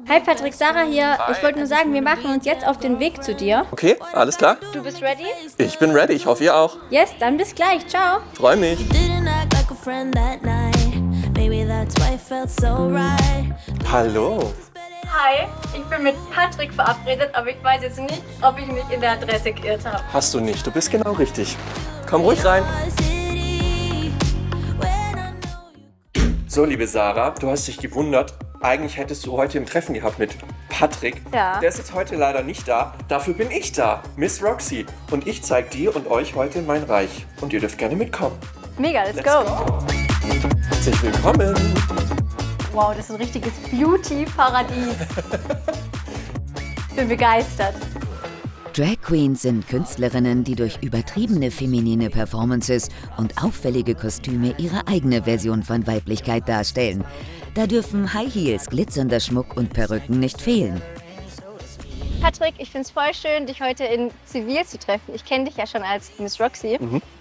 Hi Patrick, Sarah hier. Ich wollte nur sagen, wir machen uns jetzt auf den Weg zu dir. Okay, alles klar. Du bist ready? Ich bin ready, ich hoffe ihr auch. Yes, dann bis gleich. Ciao. Freu mich. Hallo. Hi, ich bin mit Patrick verabredet, aber ich weiß jetzt nicht, ob ich mich in der Adresse geirrt habe. Hast du nicht, du bist genau richtig. Komm ruhig rein. So, liebe Sarah, du hast dich gewundert. Eigentlich hättest du heute ein Treffen gehabt mit Patrick. Ja. Der ist jetzt heute leider nicht da. Dafür bin ich da, Miss Roxy. Und ich zeige dir und euch heute mein Reich. Und ihr dürft gerne mitkommen. Mega, let's go. Herzlich willkommen. Wow, das ist ein richtiges Beauty-Paradies. Ich bin begeistert. Drag Queens sind Künstlerinnen, die durch übertriebene feminine Performances und auffällige Kostüme ihre eigene Version von Weiblichkeit darstellen. Da dürfen High Heels, glitzernder Schmuck und Perücken nicht fehlen. Patrick, ich finde es voll schön, dich heute in Zivil zu treffen. Ich kenne dich ja schon als Miss Roxy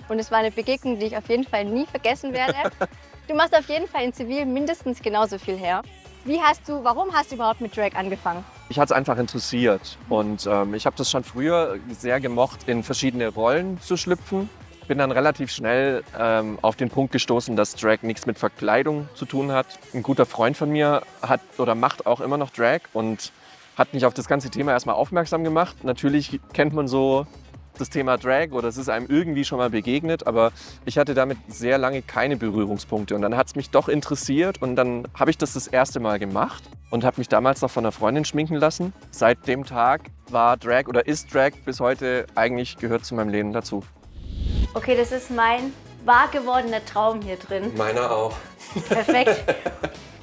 und es war eine Begegnung, die ich auf jeden Fall nie vergessen werde. Du machst auf jeden Fall in Zivil mindestens genauso viel her. Warum hast du überhaupt mit Drag angefangen? Ich hatte es einfach interessiert und ich habe das schon früher sehr gemocht, in verschiedene Rollen zu schlüpfen. Bin dann relativ schnell auf den Punkt gestoßen, dass Drag nichts mit Verkleidung zu tun hat. Ein guter Freund von mir macht auch immer noch Drag und hat mich auf das ganze Thema erstmal aufmerksam gemacht. Natürlich kennt man so das Thema Drag oder es ist einem irgendwie schon mal begegnet, aber ich hatte damit sehr lange keine Berührungspunkte und dann hat es mich doch interessiert und dann habe ich das erste Mal gemacht und habe mich damals noch von einer Freundin schminken lassen. Seit dem Tag war Drag oder ist Drag bis heute eigentlich gehört zu meinem Leben dazu. Okay, das ist mein wahr gewordener Traum hier drin. Meiner auch. Perfekt.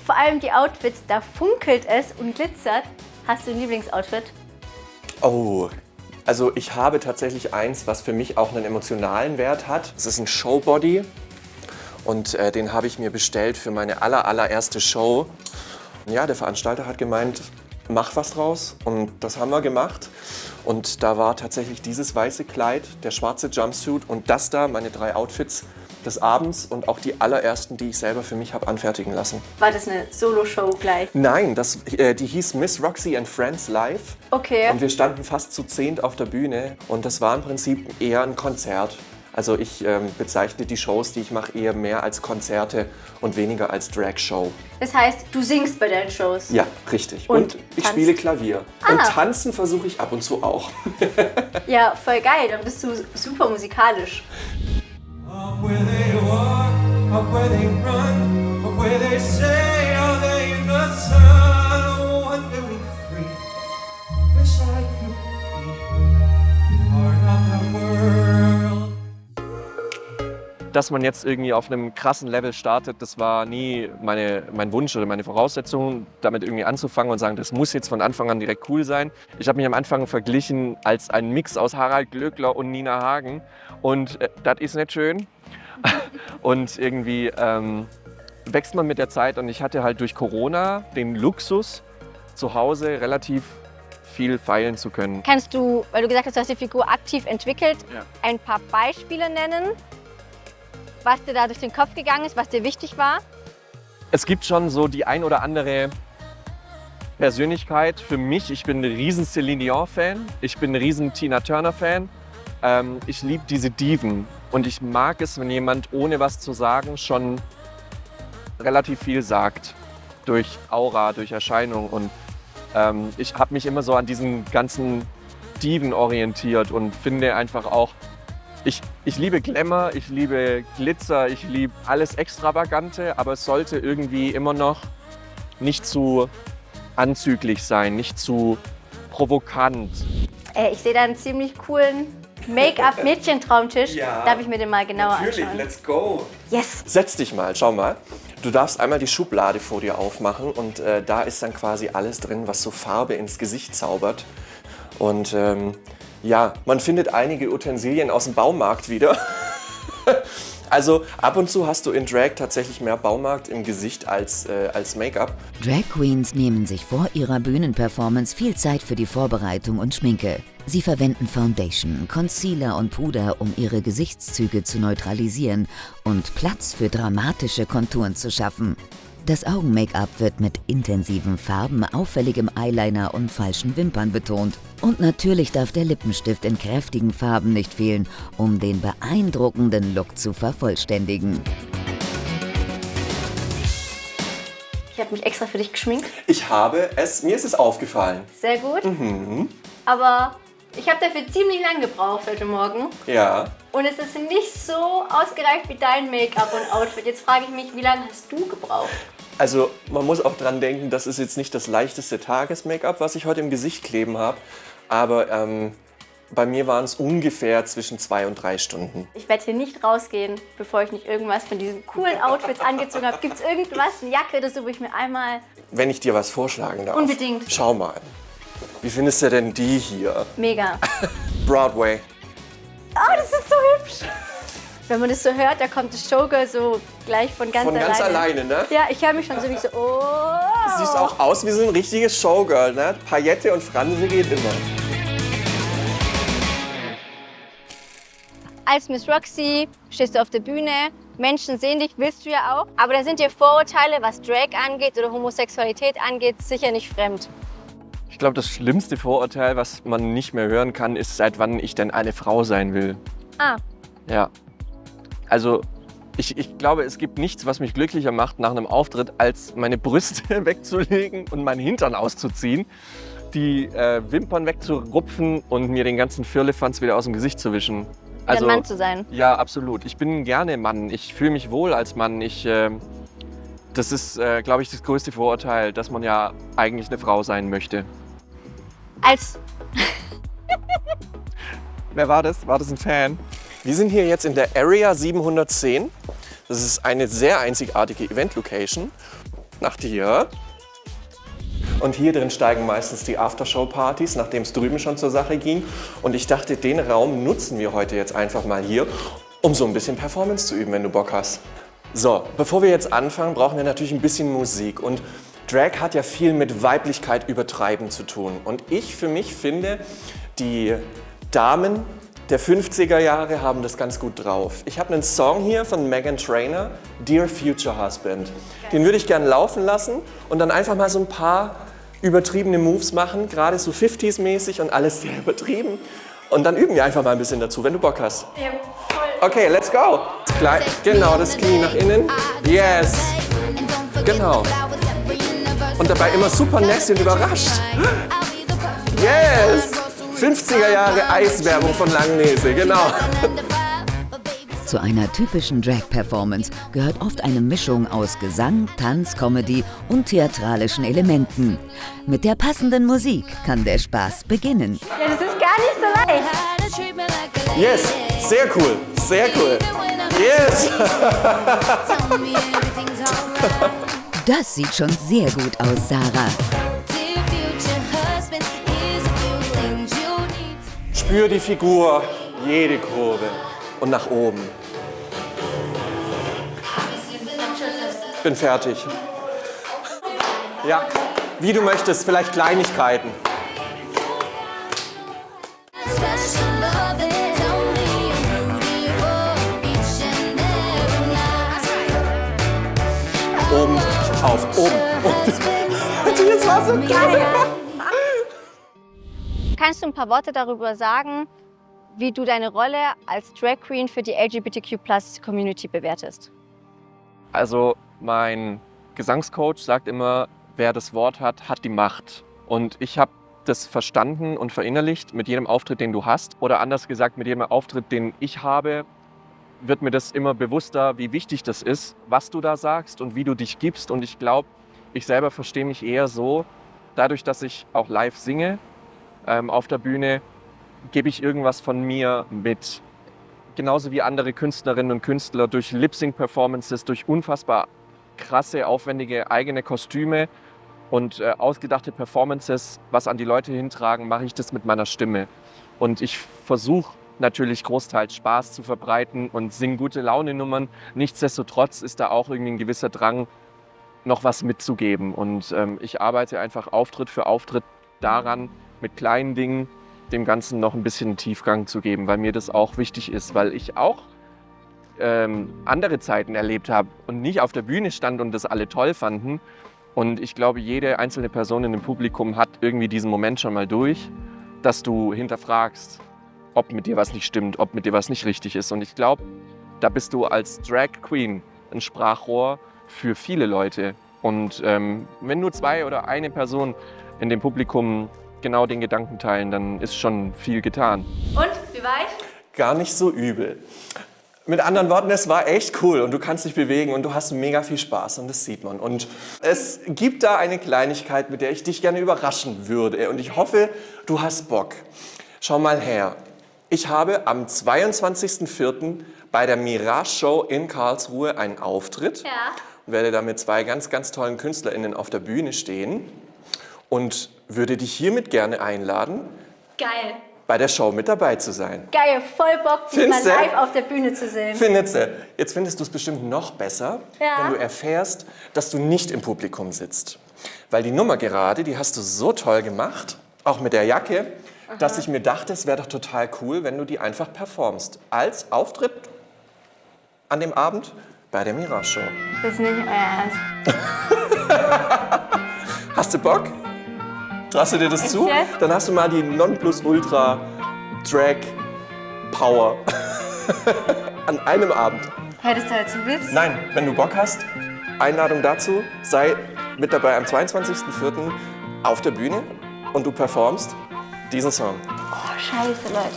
Vor allem die Outfits, da funkelt es und glitzert. Hast du ein Lieblingsoutfit? Oh, also ich habe tatsächlich eins, was für mich auch einen emotionalen Wert hat. Es ist ein Showbody und den habe ich mir bestellt für meine allererste Show. Ja, der Veranstalter hat gemeint, mach was draus und das haben wir gemacht. Und da war tatsächlich dieses weiße Kleid, der schwarze Jumpsuit und das da, meine 3 Outfits des Abends und auch die allerersten, die ich selber für mich habe anfertigen lassen. War das eine Solo-Show gleich? Nein, die hieß Miss Roxy and Friends Live. Okay. Und wir standen fast zu 10 auf der Bühne und das war im Prinzip eher ein Konzert. Also ich bezeichne die Shows, die ich mache, eher mehr als Konzerte und weniger als Drag-Show. Das heißt, du singst bei deinen Shows? Ja, richtig. Und ich tanzt? spiele Klavier. Und tanzen versuche ich ab und zu auch. Ja, voll geil. Dann bist du super musikalisch. Up where they walk, up where they run, up where they say, are they in the sun? Oh, wandering free, wish I could be part of the world. Dass man jetzt irgendwie auf einem krassen Level startet, das war nie mein Wunsch oder meine Voraussetzung, damit irgendwie anzufangen und sagen, das muss jetzt von Anfang an direkt cool sein. Ich habe mich am Anfang verglichen als ein Mix aus Harald Glöckler und Nina Hagen und das ist nicht schön. Und irgendwie wächst man mit der Zeit und ich hatte halt durch Corona den Luxus, zu Hause relativ viel feilen zu können. Kannst du, weil du gesagt hast, du hast die Figur aktiv entwickelt, Ja. ein paar Beispiele nennen, was dir da durch den Kopf gegangen ist, was dir wichtig war? Es gibt schon so die ein oder andere Persönlichkeit für mich. Ich bin ein riesen Celine Dion-Fan, ich bin ein riesen Tina Turner-Fan. Ich liebe diese Diven und ich mag es, wenn jemand ohne was zu sagen schon relativ viel sagt. Durch Aura, durch Erscheinung und ich habe mich immer so an diesen ganzen Diven orientiert und finde einfach auch, ich liebe Glamour, ich liebe Glitzer, ich liebe alles Extravagante, aber es sollte irgendwie immer noch nicht zu anzüglich sein, nicht zu provokant. Ich sehe da einen ziemlich coolen Make-up-Mädchentraumtisch. Ja, darf ich mir den mal genauer anschauen? let's go. Yes! Setz dich mal, schau mal. Du darfst einmal die Schublade vor dir aufmachen und da ist dann quasi alles drin, was so Farbe ins Gesicht zaubert. Und ja, man findet einige Utensilien aus dem Baumarkt wieder. Also ab und zu hast du in Drag tatsächlich mehr Baumarkt im Gesicht als Make-up. Drag Queens nehmen sich vor ihrer Bühnenperformance viel Zeit für die Vorbereitung und Schminke. Sie verwenden Foundation, Concealer und Puder, um ihre Gesichtszüge zu neutralisieren und Platz für dramatische Konturen zu schaffen. Das Augen-Make-up wird mit intensiven Farben, auffälligem Eyeliner und falschen Wimpern betont. Und natürlich darf der Lippenstift in kräftigen Farben nicht fehlen, um den beeindruckenden Look zu vervollständigen. Ich habe mich extra für dich geschminkt. Mir ist es aufgefallen. Sehr gut. Aber ich habe dafür ziemlich lang gebraucht heute Morgen. Ja. Und es ist nicht so ausgereift wie dein Make-up und Outfit. Jetzt frage ich mich, wie lange hast du gebraucht? Also man muss auch dran denken, das ist jetzt nicht das leichteste Tages-Make-up, was ich heute im Gesicht kleben habe. Aber bei mir waren es ungefähr zwischen 2 und 3 Stunden. Ich werde hier nicht rausgehen, bevor ich nicht irgendwas von diesen coolen Outfits angezogen habe. Gibt es irgendwas, eine Jacke oder so, wo ich mir einmal... Wenn ich dir was vorschlagen darf. Unbedingt. Schau mal. Wie findest du denn die hier? Mega. Broadway. Oh, das ist so hübsch. Wenn man das so hört, da kommt das Showgirl so gleich von ganz alleine. Von ganz alleine, ne? Ja, ich höre mich schon so wie so, oh. Du siehst auch aus wie so ein richtiges Showgirl, ne? Paillette und Franse geht immer. Als Miss Roxy stehst du auf der Bühne, Menschen sehen dich, willst du ja auch. Aber da sind dir Vorurteile, was Drag angeht oder Homosexualität angeht, sicher nicht fremd. Ich glaube, das schlimmste Vorurteil, was man nicht mehr hören kann, ist, seit wann ich denn eine Frau sein will. Ah, Ja. Also, ich glaube, es gibt nichts, was mich glücklicher macht nach einem Auftritt, als meine Brüste wegzulegen und meinen Hintern auszuziehen, die Wimpern wegzurupfen und mir den ganzen Firlefanz wieder aus dem Gesicht zu wischen. ein Mann zu sein. Ja, absolut. Ich bin gerne Mann. Ich fühle mich wohl als Mann. Das ist, glaube ich, das größte Vorurteil, dass man ja eigentlich eine Frau sein möchte. Wer war das? War das ein Fan? Wir sind hier jetzt in der Area 710. Das ist eine sehr einzigartige Event-Location. Nach hier. Und hier drin steigen meistens die Aftershow-Partys, nachdem es drüben schon zur Sache ging. Und ich dachte, den Raum nutzen wir heute jetzt einfach mal hier, um so ein bisschen Performance zu üben, wenn du Bock hast. So, bevor wir jetzt anfangen, brauchen wir natürlich ein bisschen Musik. Und Drag hat ja viel mit Weiblichkeit übertreiben zu tun. Und ich für mich finde, die Damen der 50er Jahre haben das ganz gut drauf. Ich habe einen Song hier von Meghan Trainor, Dear Future Husband. Den würde ich gerne laufen lassen und dann einfach mal so ein paar übertriebene Moves machen, gerade so 50s-mäßig und alles sehr übertrieben. Und dann üben wir einfach mal ein bisschen dazu, wenn du Bock hast. Ja, voll. Okay, let's go. Genau, das Knie nach innen. Yes. Genau. Und dabei immer super nasty und überrascht. Yes. 50er Jahre Eiswerbung von Langnese, genau. Zu einer typischen Drag-Performance gehört oft eine Mischung aus Gesang, Tanz, Comedy und theatralischen Elementen. Mit der passenden Musik kann der Spaß beginnen. Ja, das ist gar nicht so leicht. Yes, sehr cool, sehr cool. Yes. Das sieht schon sehr gut aus, Sarah. Spür die Figur, jede Kurve und nach oben. Bin fertig. Ja, wie du möchtest, vielleicht Kleinigkeiten. Oben, auf, oben. Das war so geil. Kannst du ein paar Worte darüber sagen, wie du deine Rolle als Drag Queen für die LGBTQ+-Community bewertest? Also mein Gesangscoach sagt immer, wer das Wort hat, hat die Macht. Und ich habe das verstanden und verinnerlicht mit jedem Auftritt, den du hast. Oder anders gesagt, mit jedem Auftritt, den ich habe, wird mir das immer bewusster, wie wichtig das ist, was du da sagst und wie du dich gibst. Und ich glaube, ich selber verstehe mich eher so, dadurch, dass ich auch live singe, auf der Bühne, gebe ich irgendwas von mir mit. Genauso wie andere Künstlerinnen und Künstler durch Lip-Sync-Performances, durch unfassbar krasse, aufwendige eigene Kostüme und ausgedachte Performances, was an die Leute hintragen, mache ich das mit meiner Stimme. Und ich versuche natürlich großteils Spaß zu verbreiten und singe gute Laune-Nummern. Nichtsdestotrotz ist da auch irgendwie ein gewisser Drang, noch was mitzugeben. Und ich arbeite einfach Auftritt für Auftritt daran, mit kleinen Dingen dem Ganzen noch ein bisschen Tiefgang zu geben, weil mir das auch wichtig ist, weil ich auch andere Zeiten erlebt habe und nicht auf der Bühne stand und das alle toll fanden. Und ich glaube, jede einzelne Person in dem Publikum hat irgendwie diesen Moment schon mal durch, dass du hinterfragst, ob mit dir was nicht stimmt, ob mit dir was nicht richtig ist. Und ich glaube, da bist du als Drag Queen ein Sprachrohr für viele Leute. Und wenn nur 2 oder eine Person in dem Publikum genau den Gedanken teilen, dann ist schon viel getan. Und, wie war ich? Gar nicht so übel. Mit anderen Worten, es war echt cool und du kannst dich bewegen und du hast mega viel Spaß und das sieht man. Und es gibt da eine Kleinigkeit, mit der ich dich gerne überraschen würde und ich hoffe, du hast Bock. Schau mal her. Ich habe am 22.04. bei der Mirage Show in Karlsruhe einen Auftritt. Ja. Und werde da mit 2 ganz, ganz tollen KünstlerInnen auf der Bühne stehen und würde dich hiermit gerne einladen, Geil. bei der Show mit dabei zu sein. Geil, voll Bock, dich mal Findest du? live auf der Bühne zu sehen. Findest du? Jetzt findest du es bestimmt noch besser, Ja. wenn du erfährst, dass du nicht im Publikum sitzt. Weil die Nummer gerade, die hast du so toll gemacht, auch mit der Jacke, dass ich mir dachte, es wäre doch total cool, wenn du die einfach performst. Als Auftritt an dem Abend bei der Mirage Show. Das ist nicht euer Ernst. Hast du Bock? Traust du dir das zu? jetzt? Dann hast du mal die Nonplusultra Drag Power an einem Abend. Hättest du jetzt einen Witz? Nein, wenn du Bock hast, Einladung dazu, sei mit dabei am 22.04. auf der Bühne und du performst diesen Song. Oh, scheiße, Leute.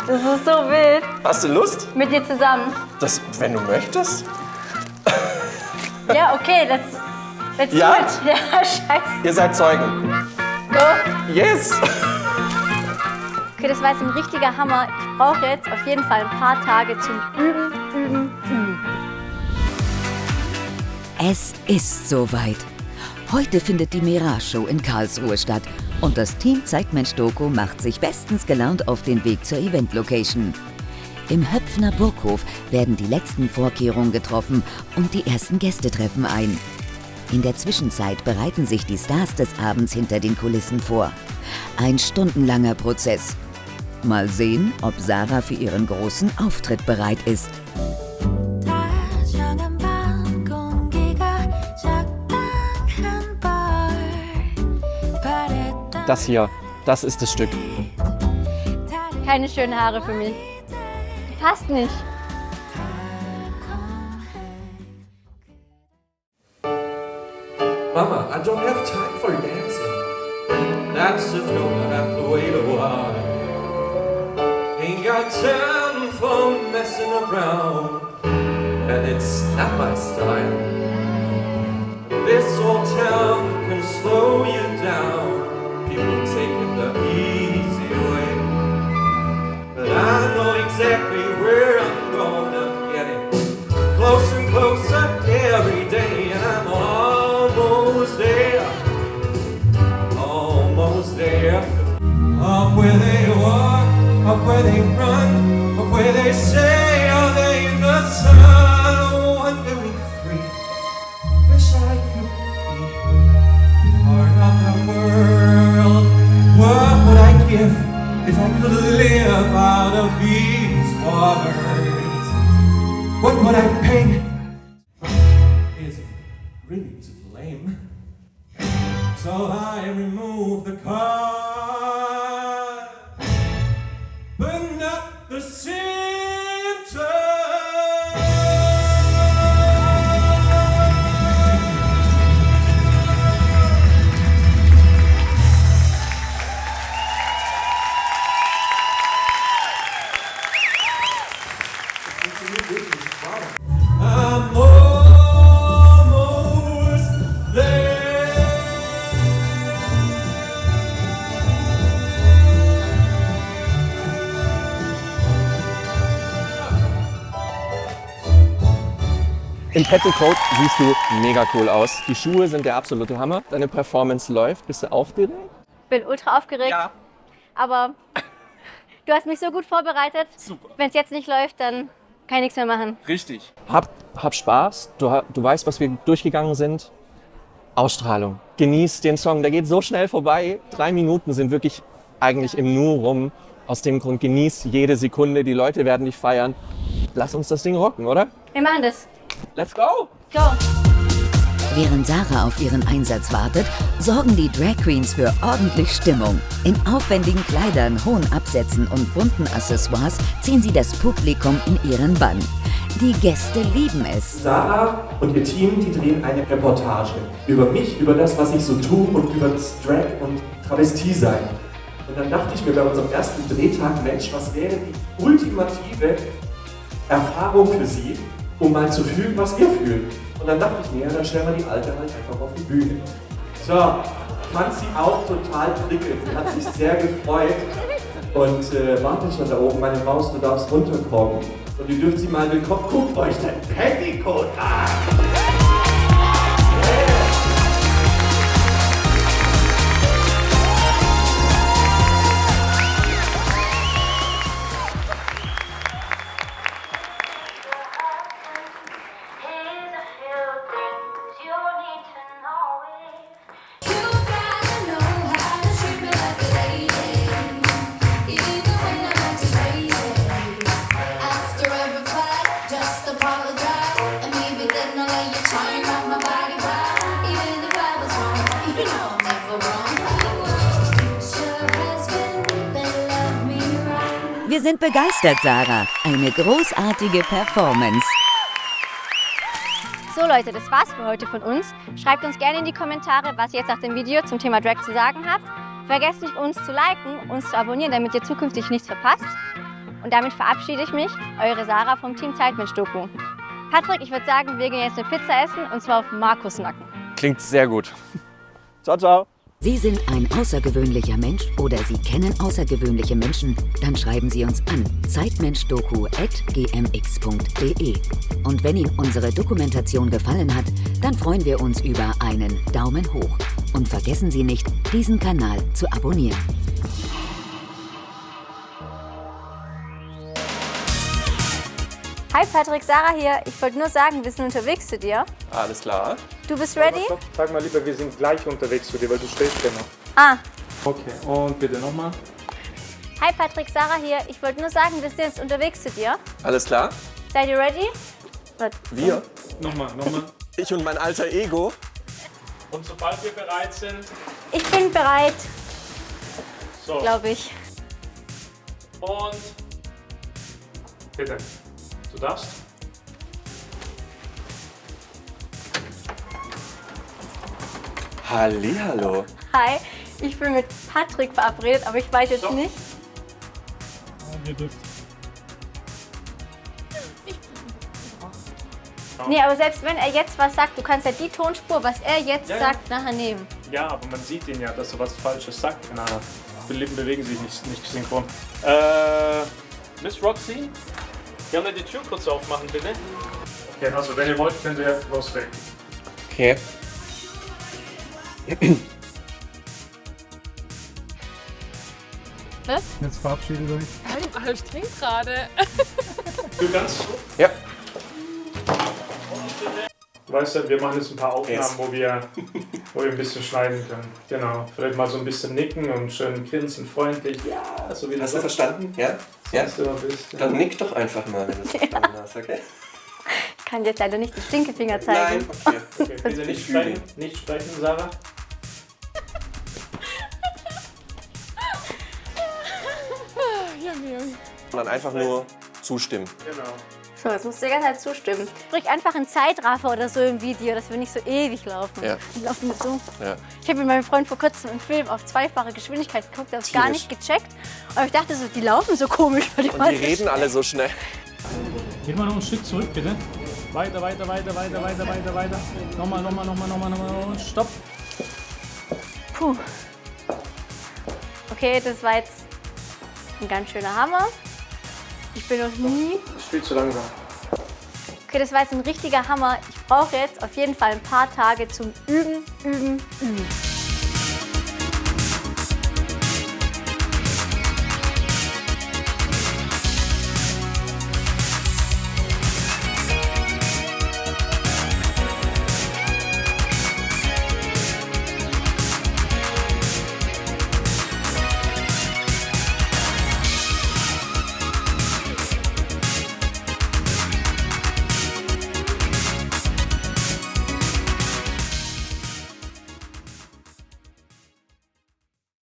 Das ist so wild. Hast du Lust? Mit dir zusammen. Das, wenn du möchtest? Ja, okay, let's Ja? do it. Ja, scheiße. Ihr seid Zeugen. Go. Yes! Okay, das war jetzt ein richtiger Hammer. Ich brauche jetzt auf jeden Fall ein paar Tage zum Üben. Es ist soweit. Heute findet die Mirage Show in Karlsruhe statt und das Team Zeitmensch-Doku macht sich bestens gelaunt auf den Weg zur Event-Location. Im Höpfner Burghof werden die letzten Vorkehrungen getroffen und die ersten Gäste treffen ein. In der Zwischenzeit bereiten sich die Stars des Abends hinter den Kulissen vor. Ein stundenlanger Prozess. Mal sehen, ob Sarah für ihren großen Auftritt bereit ist. Das hier, das ist das Stück. Keine schönen Haare für mich. Passt nicht. Mama, I don't have time for dancing. That's just gonna have to wait a while. Ain't got time for messing around, and it's not my style. This old town can slow you down. People taking the easy way, but I know exactly where I'm gonna get it. Closer and closer every day, and I'm almost there. Almost there. Up where they walk, up where they run, up where they say, are they in the sun? Oh, wandering free. Wish I could be part of the world. What would I give if I could live out of these waters? What would I pay? Is really to blame. So I remove the card, but not the symptom. I'm almost there. Im Petticoat siehst du mega cool aus. Die Schuhe sind der absolute Hammer. Deine Performance läuft. Bist du aufgeregt? Bin ultra aufgeregt. Ja. Aber du hast mich so gut vorbereitet. Super. Wenn es jetzt nicht läuft, dann kann ich nichts mehr machen. Richtig. Hab Spaß. Du weißt, was wir durchgegangen sind. Ausstrahlung. Genieß den Song. Der geht so schnell vorbei. 3 Minuten sind wirklich eigentlich im Nu rum. Aus dem Grund genieß jede Sekunde, die Leute werden dich feiern. Lass uns das Ding rocken, oder? Wir machen das. Let's go! Go! Während Sarah auf ihren Einsatz wartet, sorgen die Drag Queens für ordentlich Stimmung. In aufwendigen Kleidern, hohen Absätzen und bunten Accessoires ziehen sie das Publikum in ihren Bann. Die Gäste lieben es. Sarah und ihr Team, die drehen eine Reportage über mich, über das, was ich so tue und über das Drag- und Travestie-Sein. Und dann dachte ich mir bei unserem ersten Drehtag, Mensch, was wäre die ultimative Erfahrung für sie, um mal zu fühlen, was wir fühlen. Und dann dachte ich mir, dann stellen wir die Alte halt einfach auf die Bühne. So, fand sie auch total prickelnd. Sie hat sich sehr gefreut. Und warte schon da oben, meine Maus, du darfst runterkommen. Und ihr dürft sie mal willkommen. Guckt euch dein Petticoat an! Wir sind begeistert, Sarah. Eine großartige Performance. So Leute, das war's für heute von uns. Schreibt uns gerne in die Kommentare, was ihr jetzt nach dem Video zum Thema Drag zu sagen habt. Vergesst nicht, uns zu liken, uns zu abonnieren, damit ihr zukünftig nichts verpasst. Und damit verabschiede ich mich, eure Sarah vom Team Zeitmensch-Doku. Patrick, ich würde sagen, wir gehen jetzt eine Pizza essen und zwar auf Markus Nacken. Klingt sehr gut. Ciao, ciao. Sie sind ein außergewöhnlicher Mensch oder Sie kennen außergewöhnliche Menschen? Dann schreiben Sie uns an zeitmenschdoku@gmx.de. Und wenn Ihnen unsere Dokumentation gefallen hat, dann freuen wir uns über einen Daumen hoch. Und vergessen Sie nicht, diesen Kanal zu abonnieren. Hi Patrick, Sarah hier. Ich wollte nur sagen, wir sind unterwegs zu dir. Alles klar. Du bist ready? Sag mal lieber, wir sind gleich unterwegs zu dir, weil du stehst ja noch. Ah. Okay, und bitte nochmal. Hi Patrick, Sarah hier. Ich wollte nur sagen, wir sind jetzt unterwegs zu dir. Alles klar? Seid ihr ready? Wir? Nochmal. Ich und mein alter Ego. Und sobald wir bereit sind, Ich bin bereit, so, glaube ich. und bitte, du darfst. Hallihallo. Hi, ich bin mit Patrick verabredet, aber ich weiß jetzt So. nicht. Ihr dürft. Nee, aber selbst wenn er jetzt was sagt, du kannst ja die Tonspur, was er jetzt Ja, ja. sagt, nachher nehmen. Ja, aber man sieht ihn ja, dass er was Falsches sagt. Keine Ahnung. Die Lippen bewegen sich nicht synchron. Miss Roxy, gerne die Tür kurz aufmachen, bitte. Okay, also wenn ihr wollt, könnt ihr loslegen. Okay. Was? Jetzt verabschiedet euch. Ich trinke gerade. Du ganz Ja. Weißt du, wir machen jetzt ein paar Aufnahmen, Yes. wo wir ein bisschen schneiden können. Genau. Vielleicht mal so ein bisschen nicken und schön grinsen, freundlich. Ja, so wie Hast du verstanden? Ja? Ja? sonst immer bist. Dann nick doch einfach mal, wenn du es verstanden hast, okay? Ich kann jetzt leider nicht die Stinkefinger zeigen. Nein, okay. Okay, bitte nicht sprechen, Sarah. Und dann einfach nur zustimmen. Genau. So, jetzt musst du die ganze Zeit zustimmen. Sprich einfach einen Zeitraffer oder so im Video, dass wir nicht so ewig laufen. Ja. Wir laufen mit so. Ja. Ich habe mit meinem Freund vor kurzem einen Film auf zweifache Geschwindigkeit geguckt, habe es gar Tierisch. nicht gecheckt. Aber ich dachte so, die laufen so komisch. Weil Und die reden alle so schnell. Geht mal noch ein Stück zurück, bitte. Weiter. Nochmal. Stopp. Puh. Okay, das war jetzt ein ganz schöner Hammer. Ich bin noch nie... Das ist viel zu langsam. Okay, das war jetzt ein richtiger Hammer. Ich brauche jetzt auf jeden Fall ein paar Tage zum Üben.